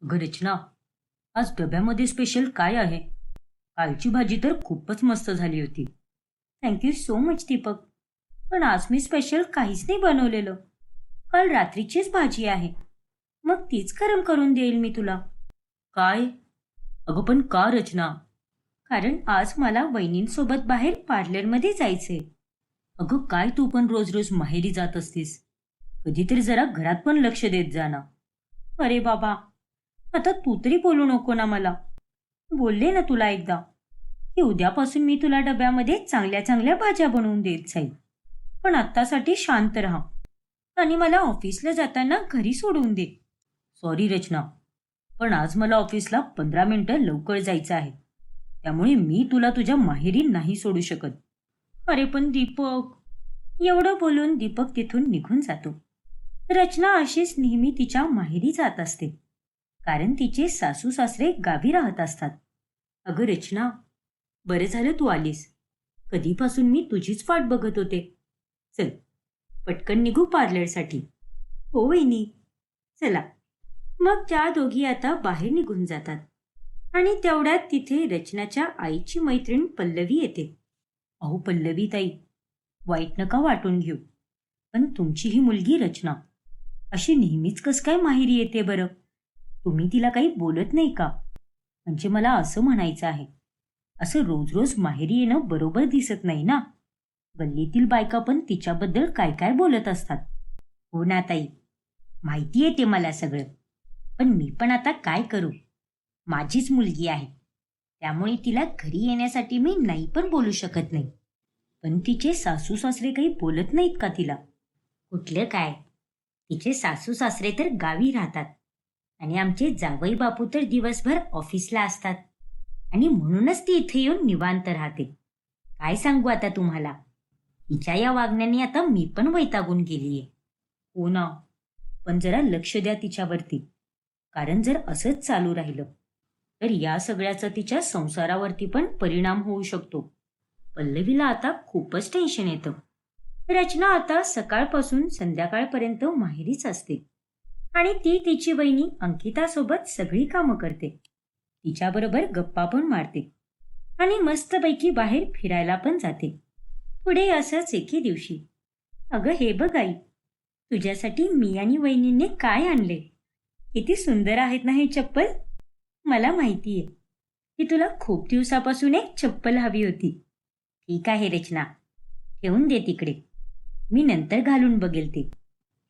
अगं रचना, आज डब्यामध्ये स्पेशल काय आहे? कालची भाजी तर खूपच मस्त झाली होती. Thank so much Deepak. पण आज मी स्पेशल काहीच नाही बनवलेलं. काल रात्रीचीच भाजी आहे. मग तीच गरम करून देईल मी तुला. काय? अगं पण का रचना? कारण आज मला वहिनींसोबत बाहेर पार्लरमध्ये जायचंय. अगं काय तू पण रोज रोज माहेरी जात असतीस? कधीतरी जरा घरात पण लक्ष देत जा ना. अरे बाबा, आता तू तरी बोलू नको ना मला. बोलले ना तुला एकदा की उद्यापासून मी तुला डब्यामध्ये चांगल्या चांगल्या भाज्या बनवून देत जाईल. पण आत्तासाठी शांत राहा आणि मला ऑफिसला जाताना घरी सोडून दे. सॉरी रचना, पण आज मला ऑफिसला 15 मिनिटं लवकर जायचं आहे. त्यामुळे मी तुला तुझ्या माहेरी नाही सोडू शकत. अरे पण दीपक, एवढं बोलून दीपक तिथून निघून जातो. रचना अशीच नेहमी तिच्या माहेरी जात असते, कारण तिचे सासू सासरे गावी राहत असतात. अगं रचना, बरं झालं तू आलीस. कधीपासून मी तुझीच वाट बघत होते. चल, पटकन निघू पार्लरसाठी. हो वहिनी, चला. मग त्या दोघी आता बाहेर निघून जातात आणि तेवढ्यात तिथे रचनाच्या आईची मैत्रीण पल्लवी येते. अहो पल्लवी ताई, वाईट नका वाटून घेऊ, पण तुमची ही मुलगी रचना अशी नेहमीच कस काय माहेरी येते बरं? तुम्ही तिला काही बोलत नाही का? म्हणजे मला असं म्हणायचं आहे, असं रोज रोज माहेरी येणं बरोबर दिसत नाही ना. गल्लीतील बायका पण तिच्याबद्दल काय काय बोलत असतात. हो ना ताई, माहिती आहे ते मला सगळं. पण मी पण आता काय करू? माझीच मुलगी आहे, त्यामुळे तिला घरी येण्यासाठी मी नाही पण बोलू शकत नाही. पण तिचे सासू सासरे काही बोलत नाहीत का तिला? कुठलं काय, तिचे सासू सासरे तर गावी राहतात आणि आमचे जावई बापू तर दिवसभर ऑफिसला असतात आणि म्हणूनच ती इथे येऊन निवांत राहते. काय सांगू आता तुम्हाला, तिच्या या वागण्याने आता मी पण वैतागून गेलीये. हो ना, पण जरा लक्ष द्या तिच्यावरती, कारण जर असंच चालू राहिलं तर या सगळ्याचा तिच्या संसारावरती पण परिणाम होऊ शकतो. पल्लवीला आता खूपच टेन्शन येतं. रचना आता सकाळपासून संध्याकाळपर्यंत माहेरीच असते आणि ती तिची वहिनी अंकितासोबत सगळी कामं करते. तिच्याबरोबर गप्पा पण मारते आणि मस्तपैकी बाहेर फिरायला पण जाते. पुढे असंच एके दिवशी, अगं हे बघ आई, तुझ्यासाठी मी आणि वहिनींनी काय आणले. किती सुंदर आहेत ना हे चप्पल. मला माहितीये की तुला खूप दिवसापासून एक चप्पल हवी होती. ठीक आहे रचना, ठेवून दे तिकडे. मी नंतर घालून बघेल ते.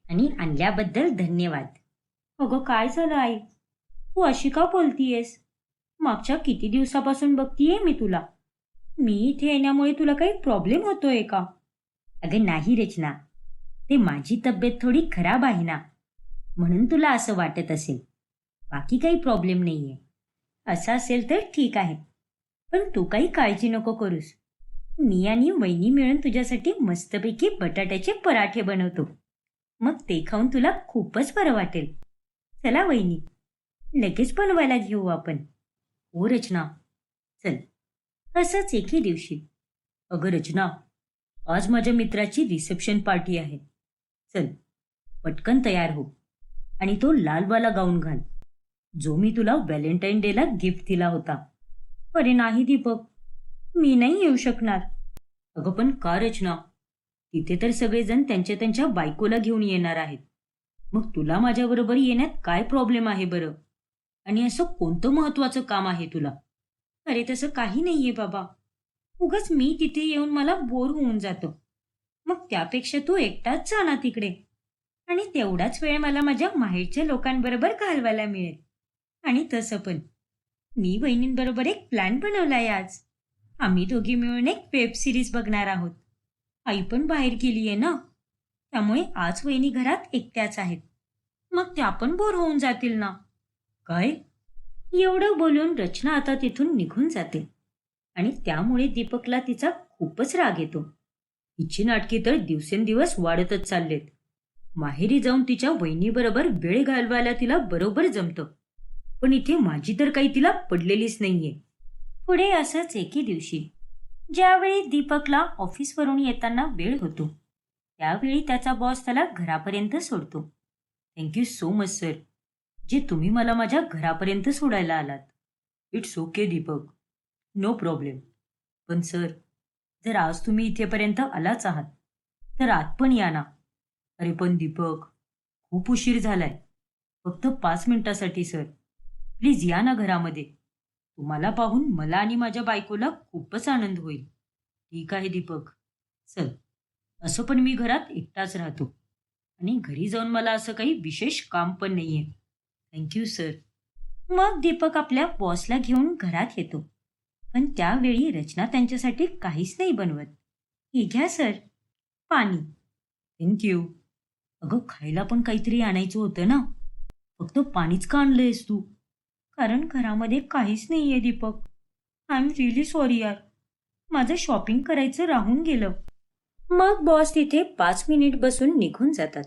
आणि आणल्याबद्दल धन्यवाद. अगं काय झालं आई, तू अशी का बोलतीयेस? मागच्या किती दिवसापासून बघतीये मी तुला. मी इथे येण्यामुळे तुला काही प्रॉब्लेम होतोय का? अगं नाही रचना, ते माझी तब्येत थोडी खराब आहे ना, म्हणून तुला असं वाटत असेल. बाकी काही प्रॉब्लेम नाहीये. असं असेल तर ठीक आहे, पण तू काही काळजी नको करूस. मी आणि वहिनी मिळून तुझ्यासाठी मस्तपैकी बटाट्याचे पराठे बनवतो. मग ते खाऊन तुला खूपच बरं वाटेल. चला वहिनी, लगेच बनवायला घेऊ आपण. हो रचना, चल. असंच एके दिवशी, अगं रचना, आज माझ्या मित्राची रिसेप्शन पार्टी आहे. चल, पटकन तयार हो आणि तो लालवाला गाऊन घाल, जो मी तुला व्हॅलेंटाईन डेला गिफ्ट दिला होता. अरे नाही दीपक, मी नाही येऊ शकणार. अगं पण का रचना? तिथे तर सगळेजण त्यांच्या त्यांच्या बायकोला घेऊन येणार आहेत. मग तुला माझ्याबरोबर येण्यात काय प्रॉब्लेम आहे बरं? आणि असं कोणतं महत्वाचं काम आहे तुला? अरे तसं काही नाहीये बाबा. उगाच मी तिथे येऊन मला बोर होऊन जातं. मग त्यापेक्षा तू एकटाच जा ना तिकडे आणि तेवढाच वेळ मला माझ्या माहेरच्या लोकांबरोबर घालवायला मिळेल. आणि तसं पण मी वहिनींबरोबर एक प्लॅन बनवलाय आज. आम्ही दोघी मिळून एक वेब सिरीज बघणार आहोत. आई पण बाहेर गेलीये ना, त्यामुळे आज वहिनी घरात एकट्याच आहेत. मग त्या पण बोर होऊन जातील ना. काय? एवढं बोलून रचना आता तिथून निघून जाते आणि त्यामुळे दीपकला तिचा खूपच राग येतो. हिची नाटके तर दिवसेंदिवस वाढतच चाललेत. माहेरी जाऊन तिच्या वहिनीबरोबर वेळ घालवायला तिला बरोबर जमतं, पण इथे माझी तर काही तिला पडलेलीच नाहीये. पुढे असंच एके दिवशी, ज्यावेळी दीपकला ऑफिसवरून येताना वेळ होतो, त्यावेळी त्याचा बॉस त्याला घरापर्यंत सोडतो. Thank you so much sir. जे तुम्ही मला माझ्या घरापर्यंत सोडायला आलात. It's okay Deepak, no problem. पण सर, जर आज तुम्ही इथेपर्यंत आलाच आहात तर आत पण या ना. अरे पण दीपक, खूप उशीर झालाय. फक्त 5 मिनिटासाठी सर. प्लीज या ना घरामध्ये. तुम्हाला पाहून मला आणि माझ्या बायकोला खूपच आनंद होईल. ठीक आहे दीपक, चल. असं पण मी घरात एकटाच राहतो आणि घरी जाऊन मला असं काही विशेष काम पण नाहीये. Thank you sir. मग दीपक आपल्या बॉसला घेऊन घरात येतो. पण त्यावेळी रचना त्यांच्यासाठी काहीच नाही बनवत. हे घ्या सर, पाणी. थँक्यू. अगं, खायला पण काहीतरी आणायचं होतं ना. फक्त पाणीच का आणलंयस तू? कारण घरामध्ये काहीच नाहीये Deepak. I am really sorry यार. माझं शॉपिंग करायचं राहून गेलं. मग बॉस तिथे 5 मिनिट बसून निघून जातात.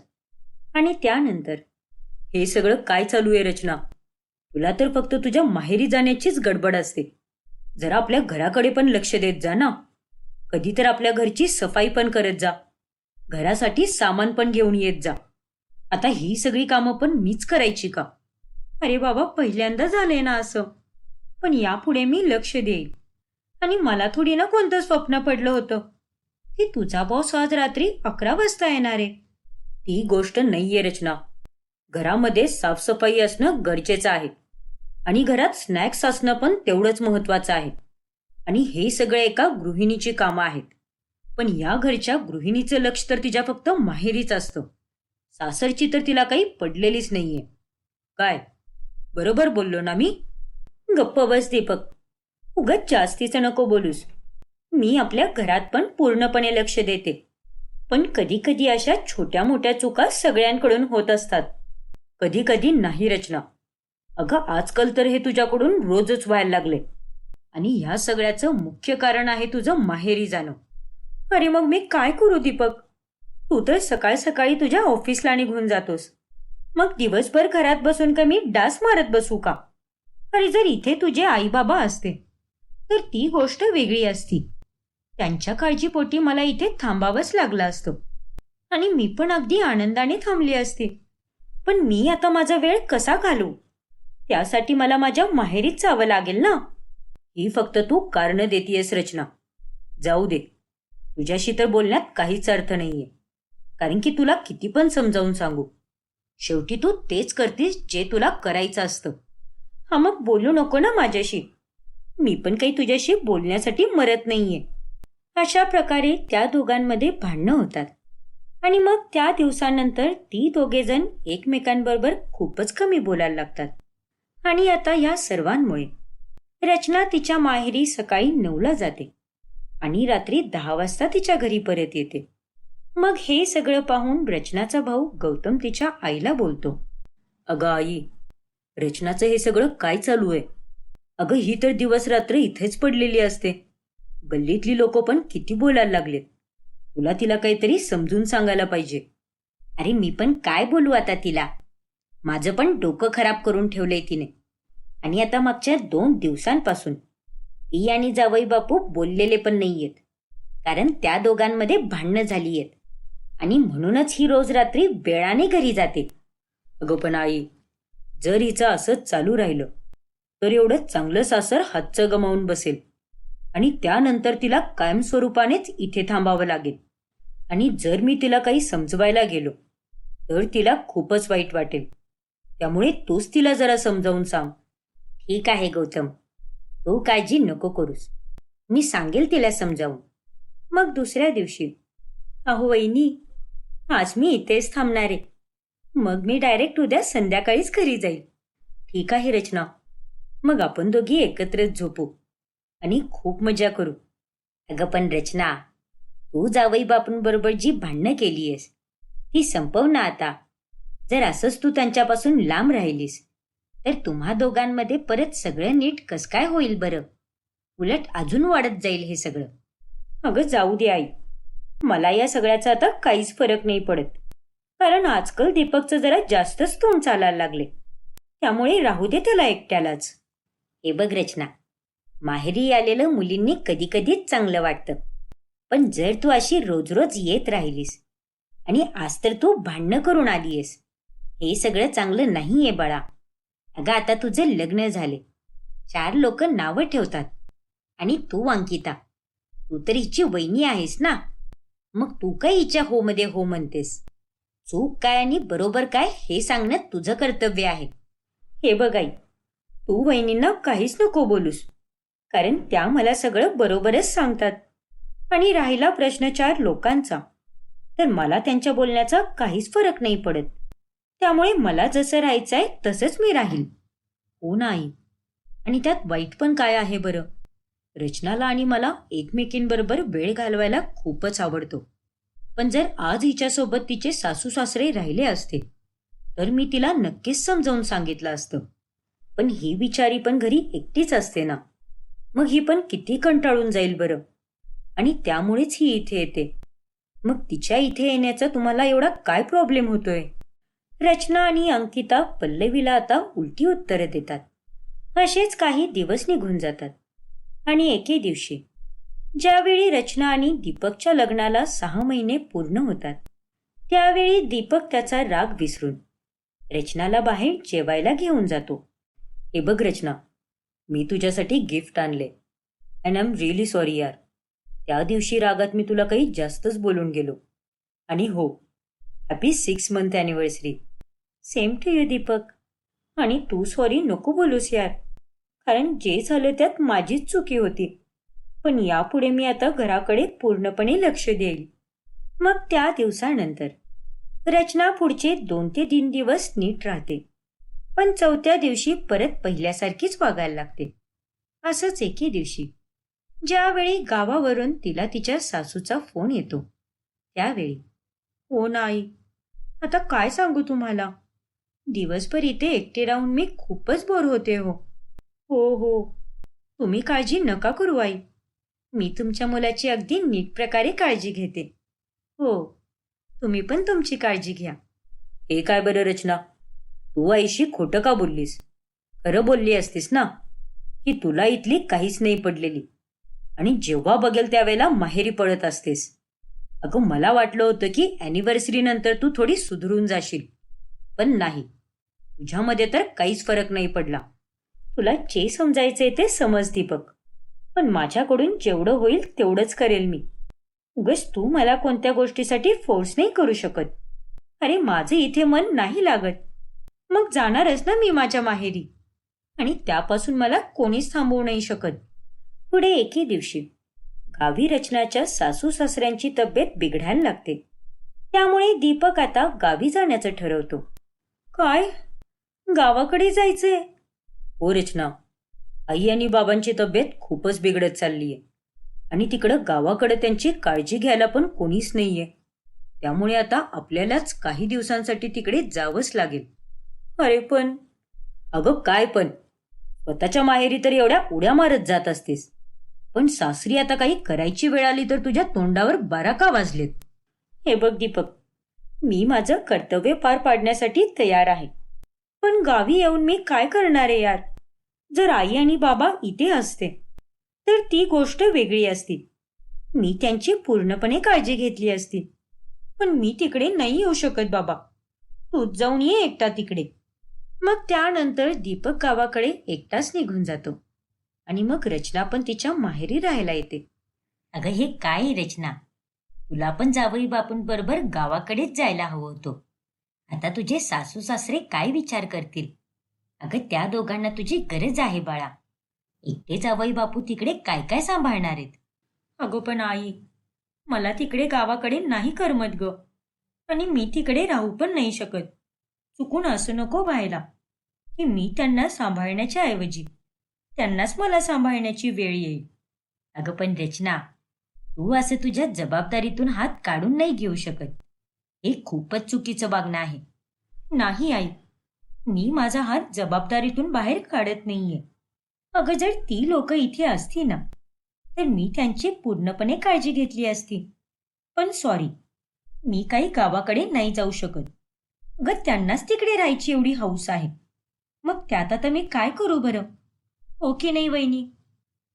आणि त्यानंतर, हे सगळं काय चालू आहे रचना? तुला तर फक्त तुझ्या माहेरी जाण्याचीच गडबड असते. जरा आपल्या घराकडे पण लक्ष देत जा ना. कधी तर आपल्या घरची सफाई पण करत जा. घरासाठी सामान पण घेऊन येत जा. आता ही सगळी कामं पण मीच करायची का? अरे बाबा, पहिल्यांदा झालंय ना असं. पण यापुढे मी लक्ष देईन. आणि मला थोडी ना कोणतं स्वप्न पडलं होतं की तुझा बॉस आज रात्री 11 वाजता येणार आहे. ती गोष्ट नाहीये रचना. घरामध्ये साफसफाई असणं गरजेचं आहे आणि घरात स्नॅक्स असणं पण तेवढंच महत्वाचं आहे. आणि हे सगळे एका गृहिणीची कामं आहेत. पण या घरच्या गृहिणीचं लक्ष तर तिच्या फक्त माहेरीच असतं. सासरची तर तिला काही पडलेलीच नाहीये. काय, बरोबर बोललो ना मी? गप्प बस दीपक, उगाच जास्तीचं नको बोलूस. मी आपल्या घरात पण पूर्णपणे लक्ष देते. पण कधी कधी अशा छोट्या मोठ्या चुका सगळ्यांकडून होत असतात. कधी कधी नाही रचना. अगं, आजकाल तर हे तुझ्याकडून रोजच व्हायला लागले. आणि ह्या सगळ्याचं मुख्य कारण आहे तुझं माहेरी जाणं. अरे मग मी काय करू दीपक? तू तर सकाळ सकाळी तुझ्या ऑफिसला निघून जातोस. मग दिवसभर घरात बसून का मी डास मारत बसू का? अरे जर इथे तुझे आई बाबा असते तर ती गोष्ट वेगळी असती. त्यांच्या काळजीपोटी मला इथे थांबावंच लागलं असतं आणि मी पण अगदी आनंदाने थांबली असते. पण मी आता माझा वेळ कसा घालू? त्यासाठी मला माझ्या माहेरीच जावं लागेल ना. ही फक्त तू कारणं देतीयस रचना. जाऊ दे, तुझ्याशी तर बोलण्यात काहीच अर्थ नाहीये. कारण की तुला किती पण समजावून सांगू, शेवटी तू तेच करतीस जे तुला करायचं असतं. हा, मग बोलू नको ना माझ्याशी. मी पण काही तुझ्याशी बोलण्यासाठी मरत नाहीये. अशा प्रकारे त्या दोघांमध्ये भांडणं होतात. आणि मग त्या दिवसानंतर ती दोघेजण एकमेकांबरोबर खूपच कमी बोलायला लागतात. आणि आता या सर्वांमुळे रचना तिच्या माहेरी सकाळी 9ला जाते आणि रात्री 10 वाजता तिच्या घरी परत येते. मग हे सगळं पाहून रचनाचा भाऊ गौतम तिच्या आईला बोलतो. अगं आई, रचनाचं हे सगळं काय चालू आहे? अगं, ही तर दिवस रात्र इथेच पडलेली असते. गल्लीतली लोक पण किती बोलायला लागलेत. तुला तिला काहीतरी समजून सांगायला पाहिजे. अरे मी पण काय बोलू आता तिला? माझं पण डोकं खराब करून ठेवलंय तिने. आणि आता मागच्या 2 दिवसांपासून ती आणि जावई बापू बोललेले पण नाहीयेत. कारण त्या दोघांमध्ये भांडणं झाली आहेत. आणि म्हणूनच ही रोज रात्री वेळाने घरी जाते. अगं पण आई, जर हिचं असंच चालू राहिलं तर एवढं चांगलं सासर हातचं गमावून बसेल. आणि त्यानंतर तिला कायमस्वरूपानेच इथे थांबावं लागेल. आणि जर मी तिला काही समजवायला गेलो तर तिला खूपच वाईट वाटेल. त्यामुळे तूच तिला जरा समजावून सांग. ठीक आहे गौतम, तू काळजी नको करूस. मी सांगेल तिला समजावून. मग दुसऱ्या दिवशी, अहो वहिनी, आज मी इथेच थांबणार आहे. मग मी डायरेक्ट उद्या संध्याकाळीच घरी जाईल. ठीक आहे रचना, मग आपण दोघी एकत्रच झोपू आणि खूप मजा करू. अगं पण रचना, तू जावई बापूंबरोबर जी भांडणं केलीयस ती संपव ना आता. जर असंच तू त्यांच्यापासून लांब राहिलीस तर तुम्हा दोघांमध्ये परत सगळं नीट कस काय होईल बरं? उलट अजून वाढत जाईल हे सगळं. अगं जाऊ दे आई, मला या सगळ्याचा आता काहीच फरक नाही पडत. कारण आजकाल दीपकचं जरा जास्तच तोंड चालायला लागले. त्यामुळे राहू दे त्याला एकट्यालाच. हे बघ रचना, माहेरी आलेलं मुलींनी कधी कधीच चांगलं वाटतं. पण जर तू अशी रोज रोज येत राहिलीस आणि आज तर तू भांडणं करून आलीयस, हे सगळं चांगलं नाहीये बाळा. अगं आता तुझं लग्न झाले, 4 लोक नावं ठेवतात. आणि तू अंकिता, तू तर हिची वहिनी आहेस ना. मग तू काय हिच्या हो मध्ये हो म्हणतेस? चूक काय आणि बरोबर काय हे सांगणं तुझं कर्तव्य आहे. हे बघ आई, तू वहिनींना काहीच नको बोलूस, कारण त्या मला सगळं बरोबरच सांगतात. आणि राहिला प्रश्न 4 लोकांचा, तर मला त्यांच्या बोलण्याचा काहीच फरक नाही पडत. त्यामुळे मला जसं राहायचंय तसंच मी राहील. हो नाही. आणि त्यात वाईट पण काय आहे बरं? रचनाला आणि मला एकमेकींबरोबर वेळ घालवायला खूपच आवडतो. पण जर आज हिच्यासोबत तिचे सासू सासरे राहिले असते, तर मी तिला नक्कीच समजावून सांगितलं असतं. पण ही बिचारी पण घरी एकटीच असते ना, मग ही पण किती कंटाळून जाईल बरं. आणि त्यामुळेच ही इथे येते. मग तिच्या इथे येण्याचा तुम्हाला एवढा काय प्रॉब्लेम होतोय? रचना आणि अंकिता पल्लवीला आता उलटी उत्तरं देतात. असेच काही दिवस निघून जातात. आणि एके दिवशी, ज्यावेळी रचना आणि दीपकच्या लग्नाला 6 महिने पूर्ण होतात, त्यावेळी दीपक त्याचा राग विसरून रचनाला बाहेर जेवायला घेऊन जातो. हे बघ रचना, मी तुझ्यासाठी गिफ्ट आणले. And I am really sorry यार. त्या दिवशी रागात मी तुला काही जास्तच बोलून गेलो. आणि हो, happy 6 month anniversary. Same to you Deepak. आणि तू सॉरी नको बोलूस यार, कारण जे झालं त्यात माझीच चुकी होती. पण यापुढे मी आता घराकडे पूर्णपणे लक्ष देईल. मग त्या दिवसानंतर रचना पुढचे 2 ते 3 दिवस नीट राहते, पण 4थ्या दिवशी परत पहिल्यासारखीच वागायला लागते. असंच एके दिवशी, ज्यावेळी गावावरून तिला तिच्या सासूचा फोन येतो, त्यावेळी, हो नाही, आता काय सांगू तुम्हाला, दिवसभर इथे एकटे राहून मी खूपच बोर होते हो. हो हो, तुम्ही काळजी नका करू आई, मी तुमच्या मुलाची अगदी नीट प्रकारे काळजी घेते. हो, तुम्ही पण तुमची काळजी घ्या. हे काय बरं रचना, तू आईशी खोटं का बोललीस? खरं बोलली असतीस ना, की तुला इथली काहीच नाही पडलेली आणि जेव्हा बघेल त्यावेळेला माहेरी पळत असतेस. अगं मला वाटलं होतं की ॲनिव्हर्सरी नंतर तू थोडी सुधरून जाशील, पण नाही, तुझ्यामध्ये तर काहीच फरक नाही पडला. तुला जे समजायचंय ते समज दीपक, पण माझ्याकडून जेवढं होईल तेवढंच करेल मी. उगाच तू मला कोणत्या गोष्टीसाठी फोर्स नाही करू शकत. अरे माझं इथे मन नाही लागत, मग जाणारच ना मी माझ्या माहेरी, आणि त्यापासून मला कोणीच थांबवू नाही शकत. पुढे एके दिवशी गावी रचनाच्या सासू सासऱ्यांची तब्येत बिघडायला लागते. त्यामुळे दीपक आता गावी जाण्याचं ठरवतो. काय, गावाकडे जायचंय? हो रचना, आई आणि बाबांची तब्येत खूपच बिघडत चाललीये आणि तिकडं गावाकडे त्यांची काळजी घ्यायला पण कोणीच नाहीये. त्यामुळे आता आपल्यालाच काही दिवसांसाठी तिकडे जावंच लागेल. अरे पण, अगं काय पण, स्वतःच्या माहेरी तर एवढ्या उड्या मारत जात असतेस, पण सासरी आता काही करायची वेळ आली तर तुझ्या तोंडावर 12 का वाजलेत? हे बघ दीपक, मी माझं कर्तव्य पार पाडण्यासाठी तयार आहे, पण गावी येऊन मी काय करणार आहे यार? जर आई आणि बाबा इथे असते तर ती गोष्ट वेगळी असती, मी त्यांची पूर्णपणे काळजी घेतली असती. पण मी तिकडे नाही येऊ शकत बाबा, तूच जाऊन ये एकटा तिकडे. मग त्यानंतर दीपक गावाकडे एकटाच निघून जातो आणि मग रचना पण तिच्या माहेरी राहायला येते. अगं हे काय रचना, तुला पण जावई बापून बरोबर गावाकडेच जायला हवं होतं. आता तुझे सासू सासरे काय विचार करतील? अगं त्या दोघांना तुझी गरज आहे बाळा. एकटे जावई बापू तिकडे काय काय सांभाळणार आहेत? अगं पण आई, मला तिकडे गावाकडे नाही करमत ग, आणि मी तिकडे राहू पण नाही शकत. चुकून असं नको व्हायला की मी त्यांना सांभाळण्याच्या ऐवजी त्यांनाच मला सांभाळण्याची वेळ येईल. अगं पण रचना, तू असं तुझ्या जबाबदारीतून हात काढून नाही घेऊ शकत. हे खूपच चुकीचं वागणं आहे. नाही आई, मी माझा हात जबाबदारीतून बाहेर काढत नाहीये. अगं जर ती लोक इथे असती ना, तर मी त्यांची पूर्णपणे काळजी घेतली असती. पण सॉरी, मी काही गावाकडे नाही जाऊ शकत. अगं त्यांनाच तिकडे राहायची एवढी हौस आहे, मग त्यात आता मी काय करू बरं? हो की नाही वहिनी?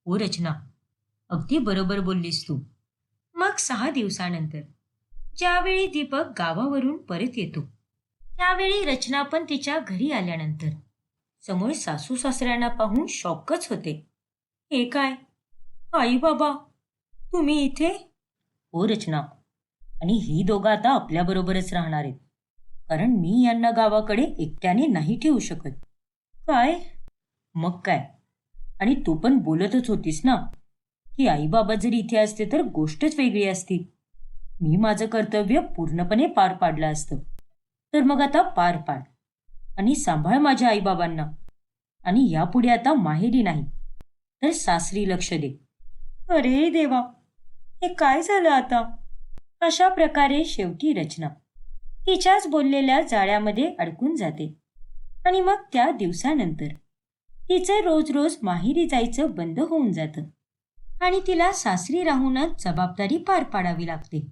हो रचना, अगदी बरोबर बोललीस तू. मग 6 दिवसानंतर ज्यावेळी दीपक गावावरून परत येतो, त्यावेळी रचना पण तिच्या घरी आल्यानंतर समोर सासू सासऱ्यांना पाहून शॉकच होते. हे काय, आई बाबा तुम्ही इथे? हो रचना, आणि ही दोघं आता आपल्याबरोबरच राहणार आहेत, कारण मी यांना गावाकडे एकट्याने नाही ठेवू शकत. काय? मग काय, आणि तू पण बोलतच होतीस ना की आई बाबा जर इथे असते तर गोष्टच वेगळी असती. मी माझं कर्तव्य पूर्णपणे पार पाडलं असतं. तर मग आता पार पाड आणि सांभाळ माझ्या आईबाबांना. आणि यापुढे आता माहेरी नाही तर सासरी लक्ष दे. अरे देवा, हे काय झालं आता? अशा प्रकारे शेवटी रचना तिच्याच बोललेल्या जाळ्यामध्ये अडकून जाते. आणि मग त्या दिवसानंतर तिचं रोज रोज माहेरी जायचं बंद होऊन जातं आणि तिला सासरी राहूनच जबाबदारी पार पाडावी लागते.